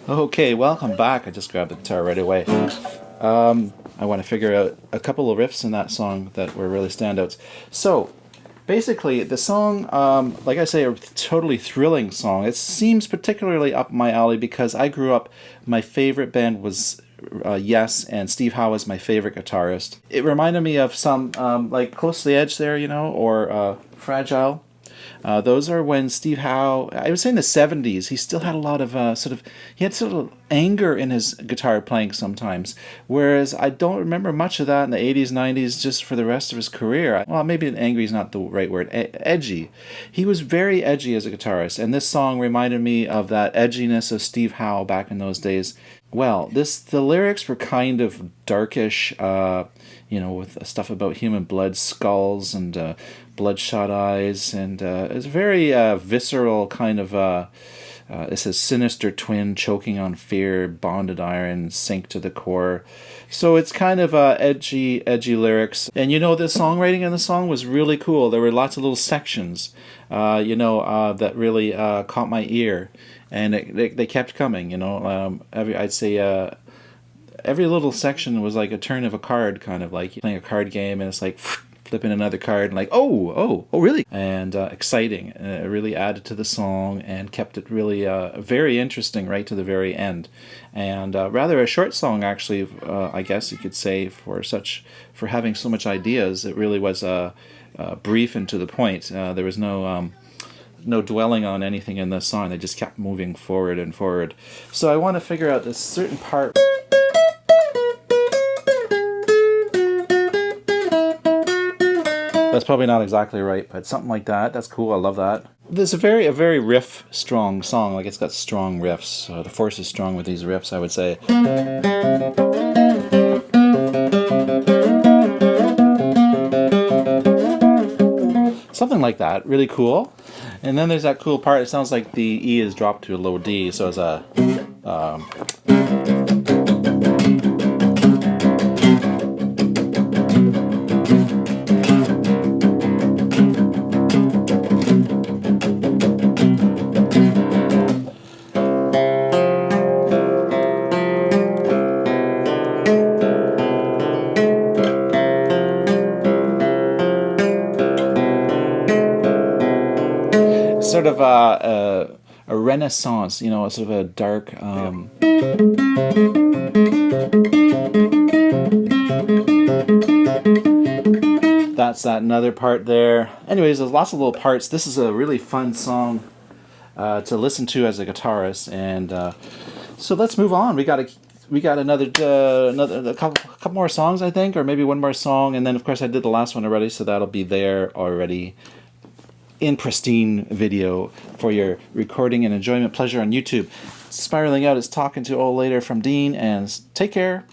Okay, welcome back. I just grabbed the guitar right away. I want to figure out a couple of riffs in that song that were really standouts. So, basically, the song, like I say, a totally thrilling song. It seems particularly up my alley because I grew up, my favorite band was Yes, and Steve Howe is my favorite guitarist. It reminded me of some, like Close to the Edge there, you know, or Fragile. Those are when Steve Howe, I would say in the 70s, he still had a lot of he had sort of anger in his guitar playing sometimes. Whereas I don't remember much of that in the 80s, 90s, just for the rest of his career. Well, maybe angry is not the right word, edgy. He was very edgy as a guitarist, and this song reminded me of that edginess of Steve Howe back in those days. Well, the lyrics were kind of darkish, with stuff about human blood, skulls, and bloodshot eyes, and it's very visceral kind of. It says sinister twin choking on fear, bonded iron, sink to the core. So it's kind of edgy lyrics, and the songwriting in the song was really cool. There were lots of little sections, that really caught my ear. And they kept coming, I'd say every little section was like a turn of a card, kind of like playing a card game, and it's like flipping another card, and like, oh, really? And exciting. It really added to the song and kept it really very interesting right to the very end. And rather a short song, actually, I guess you could say, for having so much ideas. It really was brief and to the point. There was no dwelling on anything in this song. They just kept moving forward and forward. So I want to figure out this certain part. That's probably not exactly right, but something like that. That's cool. I love that. There's a very riff strong song. Like, it's got strong riffs. The force is strong with these riffs, I would say. Something like that. Really cool. And then there's that cool part. It sounds like the E is dropped to a low D, so it's a sort of a renaissance, sort of a dark. That's that another part there. Anyways, there's lots of little parts. This is a really fun song to listen to as a guitarist, and so let's move on. We got another a couple more songs, I think, or maybe one more song, and then of course I did the last one already, so that'll be there already in pristine video for your recording and enjoyment pleasure on YouTube. Spiraling Out is talking to all later from Dean, and take care.